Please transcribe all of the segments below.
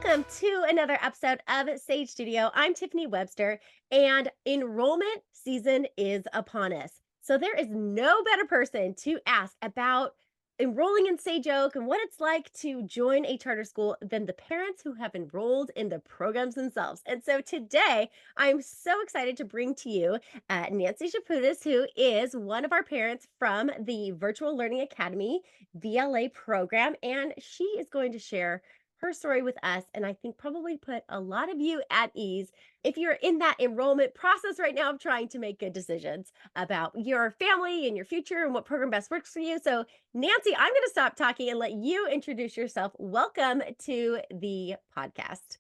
Welcome to another episode of Sage Studio. I'm Tiffany Webster, and enrollment season is upon us. So there is no better person to ask about enrolling in Sage Oak and what it's like to join a charter school than the parents who have enrolled in the programs themselves. And so today, I'm so excited to bring to you Nancy Shaputis, who is one of our parents from the Virtual Learning Academy VLA program, and she is going to share her story with us, and I think probably put a lot of you at ease if you're in that enrollment process right now of trying to make good decisions about your family and your future and what program best works for you. So, Nancy, I'm going to stop talking and let you introduce yourself. Welcome to the podcast.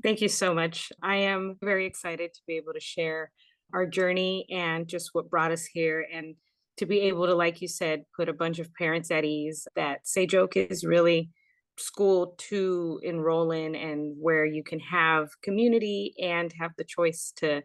Thank you so much. I am very excited to be able to share our journey and just what brought us here, and to be able to, like you said, put a bunch of parents at ease that Sage Oak is really school to enroll in, and where you can have community and have the choice to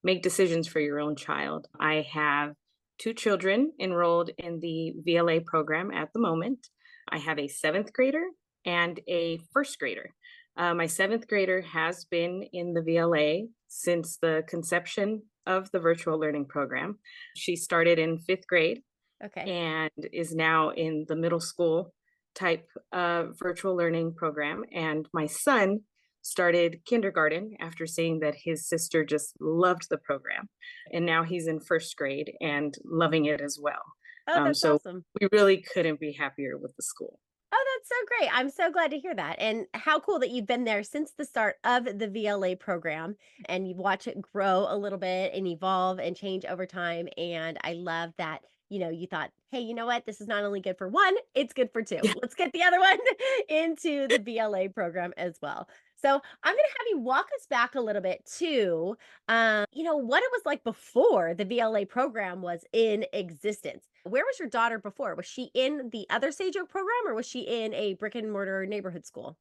make decisions for your own child. I have two children enrolled in the VLA program at the moment. I have a seventh grader and a first grader. My seventh grader has been in the VLA since the conception of the virtual learning program. She started in fifth grade Okay. and is now in the middle school type virtual learning program. And my son started kindergarten after seeing that his sister just loved the program. And now he's in first grade and loving it as well. Oh, that's So awesome. we really couldn't be happier with the school. Oh, that's so great. I'm so glad to hear that. And how cool that you've been there since the start of the VLA program and you've watched it grow a little bit and evolve and change over time. And I love that, you thought, hey, you know what? This is not only good for one, it's good for two. Let's get the other one into the VLA program as well. So I'm going to have you walk us back a little bit to, what it was like before the VLA program was in existence. Where was your daughter before? Was she in the other Sage Oak program or was she in a brick and mortar neighborhood school?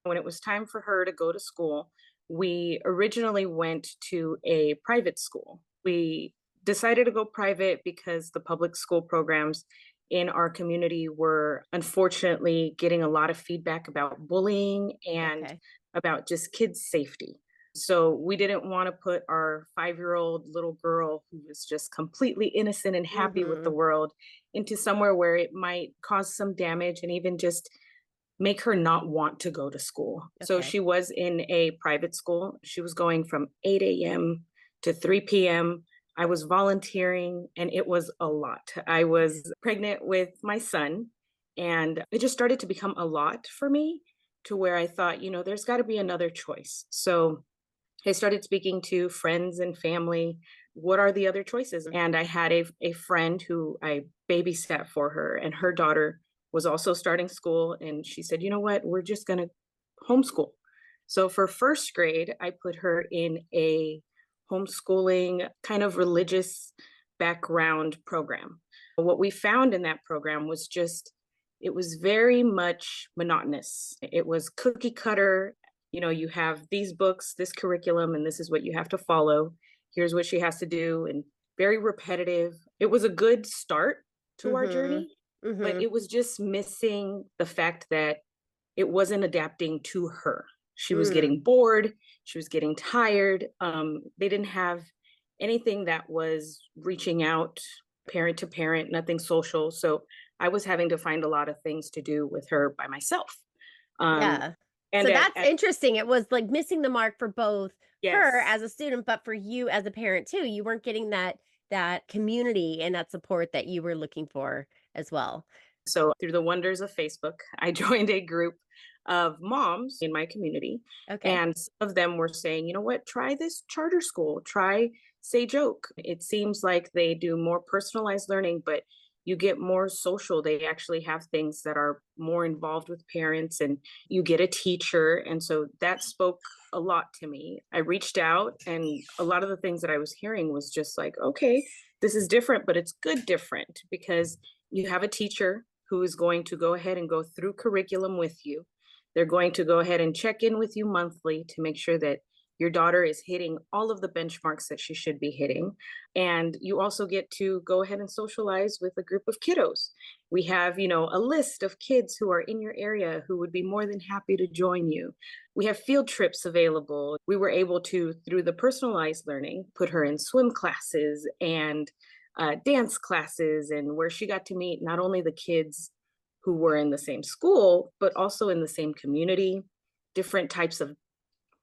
When it was time for her to go to school, we originally went to a private school. We decided to go private because the public school programs in our community were unfortunately getting a lot of feedback about bullying and Okay. about just kids' safety. So we didn't want to put our 5-year-old little girl, who was just completely innocent and happy with the Mhm. world, into somewhere where it might cause some damage and even just make her not want to go to school. So Okay. she was in a private school. She was going from 8 a.m. to 3 p.m. I was volunteering and it was a lot. I was pregnant with my son, and it just started to become a lot for me, to where I thought, there's got to be another choice. So I started speaking to friends and family. What are the other choices? And I had a friend who I babysat for her, and her daughter was also starting school. And she said, you know what? We're just going to homeschool. So for first grade, I put her in a homeschooling kind of religious background program. What we found in that program was just, it was very much monotonous. It was cookie cutter. You have these books, this curriculum, and this is what you have to follow. Here's what she has to do, and very repetitive. It was a good start to our Mhm. journey, but Mhm. it was just missing the fact that it wasn't adapting to her. She was Mm. getting bored, she was getting tired. They didn't have anything that was reaching out parent to parent, nothing social. So I was having to find a lot of things to do with her by myself. Um, Yeah. and So at, that's at interesting. It was like missing the mark for both her yes, as a student, but for you as a parent too. You weren't getting that community and that support that you were looking for as well. so through the wonders of Facebook, I joined a group of moms in my community, Okay. and some of them were saying, you know what, try this charter school, try Sage Oak. It seems like they do more personalized learning, but you get more social. They actually have things that are more involved with parents, and you get a teacher. And so that spoke a lot to me. I reached out, and a lot of the things that I was hearing was just like, okay, this is different, but it's good different, because you have a teacher who is going to go ahead and go through curriculum with you. They're going to go ahead and check in with you monthly to make sure that your daughter is hitting all of the benchmarks that she should be hitting. And you also get to go ahead and socialize with a group of kiddos. We have, a list of kids who are in your area who would be more than happy to join you. We have field trips available. We were able to, through the personalized learning, put her in swim classes and dance classes, and where she got to meet not only the kids who were in the same school, but also in the same community, different types of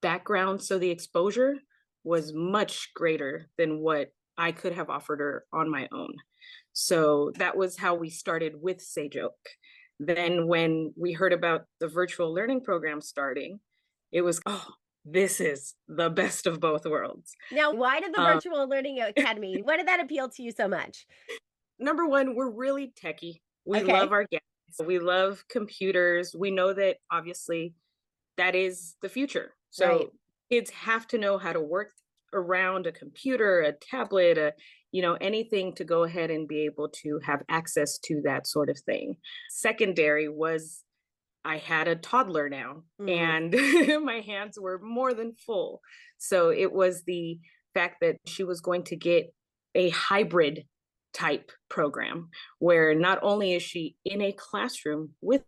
backgrounds. So the exposure was much greater than what I could have offered her on my own. So that was how we started with Sage Oak. Then when we heard about the virtual learning program starting, it was, oh, this is the best of both worlds. Now, why did the Um, Virtual Learning Academy, why did that appeal to you so much? Number one, we're really techie. We love Okay, our gadgets. We love computers. We know that obviously that is the future. right. So kids have to know how to work around a computer, a tablet, anything to go ahead and be able to have access to that sort of thing. Secondary was I had a toddler now Mm, and my hands were more than full. So it was the fact that she was going to get a hybrid type program where not only is she in a classroom with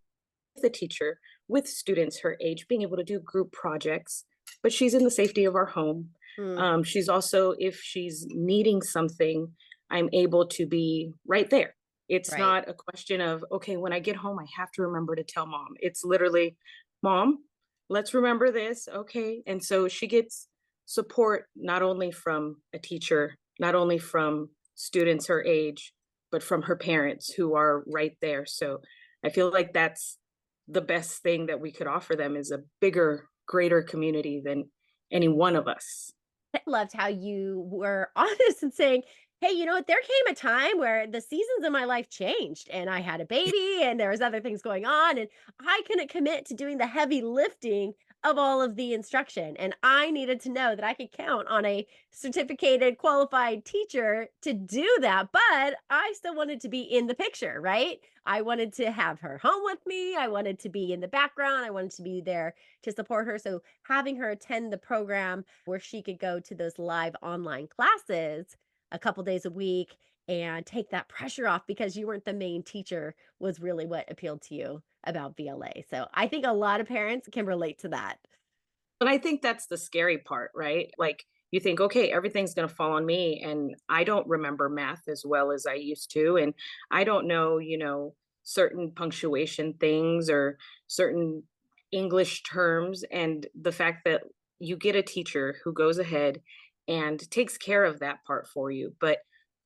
the teacher, with students her age, being able to do group projects, but she's in the safety of our home. mm, She's also, if she's needing something, I'm able to be right there. It's right. not a question of, okay, when I get home, I have to remember to tell mom. It's literally, mom, let's remember this. Okay. And so she gets support not only from a teacher, not only from students her age, but from her parents who are right there. So I feel like that's the best thing that we could offer them is a bigger, greater community than any one of us. I loved how you were honest and saying, "Hey, you know what? There came a time where the seasons of my life changed and I had a baby and there was other things going on and I couldn't commit to doing the heavy lifting of all of the instruction and I needed to know that I could count on a certificated qualified teacher to do that, but I still wanted to be in the picture, right? I wanted to have her home with me. I wanted to be in the background. I wanted to be there to support her. So having her attend the program where she could go to those live online classes a couple days a week and take that pressure off because you weren't the main teacher was really what appealed to you about VLA. So I think a lot of parents can relate to that. But I think that's the scary part, right? Like you think, okay, everything's going to fall on me. And I don't remember math as well as I used to. And I don't know, certain punctuation things or certain English terms. And the fact that you get a teacher who goes ahead and takes care of that part for you, but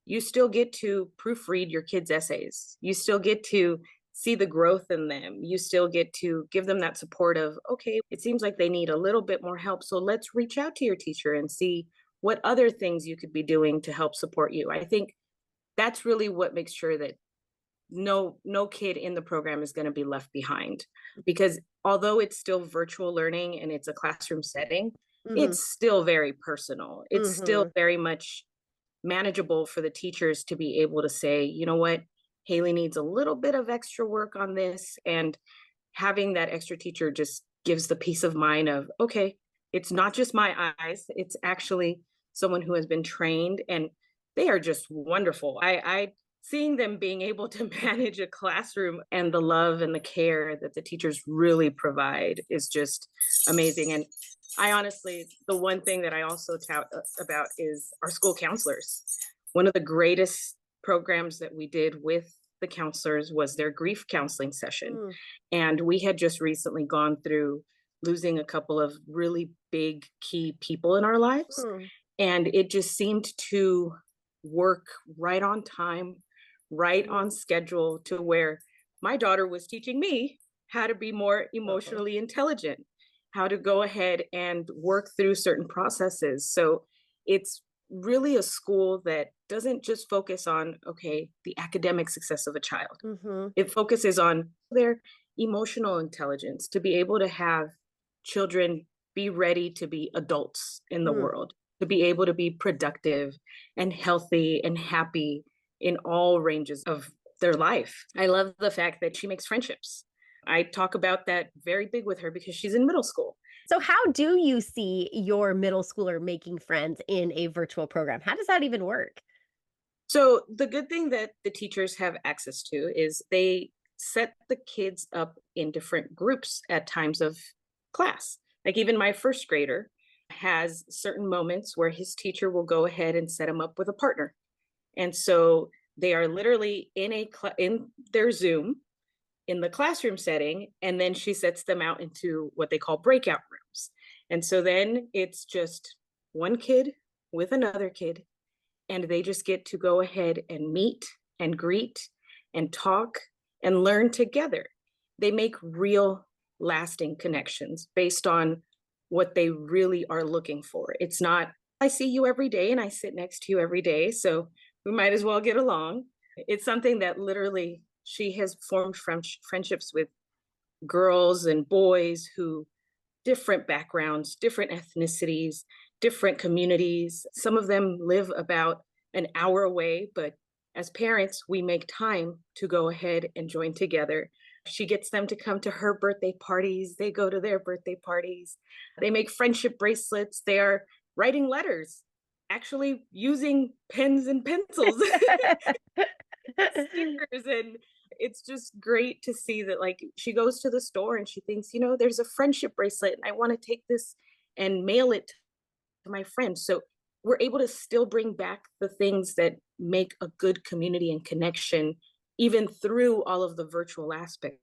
you still get to proofread your kids' essays. You still get to see the growth in them. You still get to give them that support of, okay, it seems like they need a little bit more help. So let's reach out to your teacher and see what other things you could be doing to help support you. I think that's really what makes sure that no kid in the program is going to be left behind, because although it's still virtual learning and it's a classroom setting, Mhm. it's still very personal. It's still Mhm. very much manageable for the teachers to be able to say, you know what, Haley needs a little bit of extra work on this. And having that extra teacher just gives the peace of mind of, okay, it's not just my eyes, it's actually someone who has been trained and they are just wonderful. I seeing them being able to manage a classroom and the love and the care that the teachers really provide is just amazing. And I honestly, the one thing that I also tout about is our school counselors. One of the greatest programs that we did with the counselors was their grief counseling session. Mm, And we had just recently gone through losing a couple of really big key people in our lives. mm. And it just seemed to work right on time, right on Mhm. schedule, to where my daughter was teaching me how to be more Oh. emotionally intelligent, how to go ahead and work through certain processes. So it's really a school that doesn't just focus on, okay, the academic success of a child. Mhm. It focuses on their emotional intelligence to be able to have children be ready to be adults in the Mm. world, to be able to be productive and healthy and happy in all ranges of their life. I love the fact that she makes friendships. I talk about that very big with her because she's in middle school. So how do you see your middle schooler making friends in a virtual program? How does that even work? So the good thing that the teachers have access to is they set the kids up in different groups at times of class. Like even my first grader has certain moments where his teacher will go ahead and set him up with a partner. And so they are literally in their Zoom in the classroom setting, and then she sets them out into what they call breakout rooms. And so then it's just one kid with another kid, and they just get to go ahead and meet and greet and talk and learn together. They make real lasting connections based on what they really are looking for. It's not, I see you every day and I sit next to you every day, so we might as well get along. It's something that literally she has formed friendships with girls and boys who different backgrounds, different ethnicities, different communities. Some of them live about an hour away, but as parents, we make time to go ahead and join together. She gets them to come to her birthday parties. They go to their birthday parties. They make friendship bracelets. They are writing letters, actually using pens and pencils, stickers, and it's just great to see that like she goes to the store and she thinks, there's a friendship bracelet and I want to take this and mail it to my friends. So we're able to still bring back the things that make a good community and connection even through all of the virtual aspect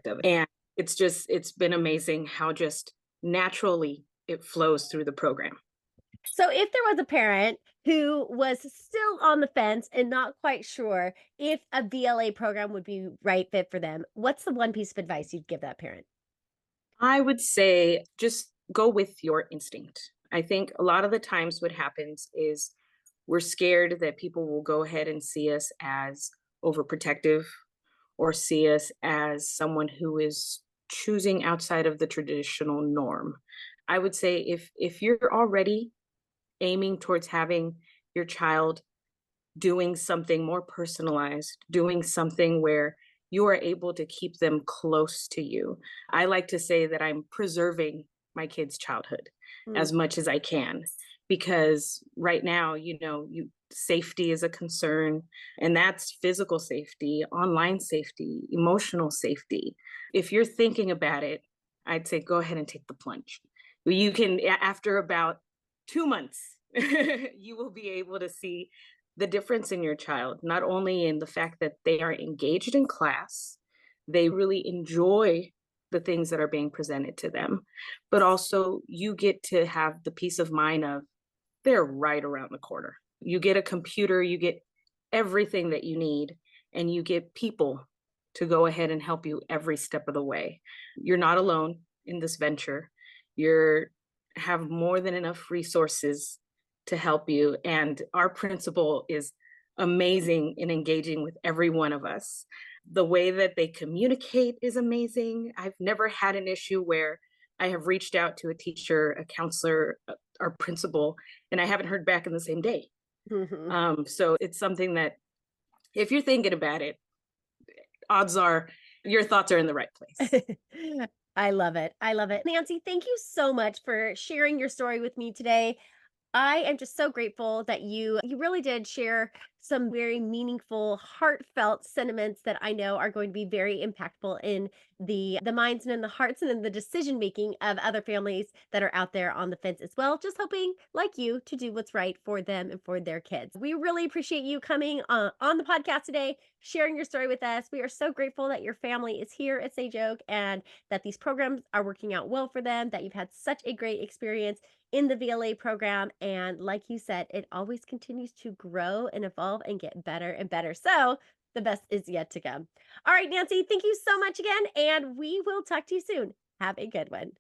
of it. And it's been amazing how just naturally it flows through the program. So if there was a parent who was still on the fence and not quite sure if a VLA program would be right fit for them, what's the one piece of advice you'd give that parent? I would say just go with your instinct. I think a lot of the times what happens is we're scared that people will go ahead and see us as overprotective or see us as someone who is choosing outside of the traditional norm. I would say if you're already aiming towards having your child doing something more personalized, doing something where you are able to keep them close to you. I like to say that I'm preserving my kids' childhood Mm. as much as I can because right now, safety is a concern, and that's physical safety, online safety, emotional safety. If you're thinking about it, I'd say go ahead and take the plunge. You can, after about 2 months, you will be able to see the difference in your child, not only in the fact that they are engaged in class, they really enjoy the things that are being presented to them, but also you get to have the peace of mind of they're right around the corner. You get a computer, you get everything that you need, and you get people to go ahead and help you every step of the way. You're not alone in this venture. You're have more than enough resources to help you. And our principal is amazing in engaging with every one of us. The way that they communicate is amazing. I've never had an issue where I have reached out to a teacher, a counselor, our principal, and I haven't heard back in the same day. Mhm. So it's something that if you're thinking about it, odds are your thoughts are in the right place. I love it. I love it. Nancy, thank you so much for sharing your story with me today. I am just so grateful that you really did share some very meaningful, heartfelt sentiments that I know are going to be very impactful in the minds and in the hearts and in the decision making of other families that are out there on the fence as well, just hoping like you to do what's right for them and for their kids. We really appreciate you coming on the podcast today, sharing your story with us. We are so grateful that your family is here at Sage Oak and that these programs are working out well for them, that you've had such a great experience in the VLA program. And like you said, it always continues to grow and evolve and get better and better. So the best is yet to come. All right, Nancy, thank you so much again. And we will talk to you soon. Have a good one.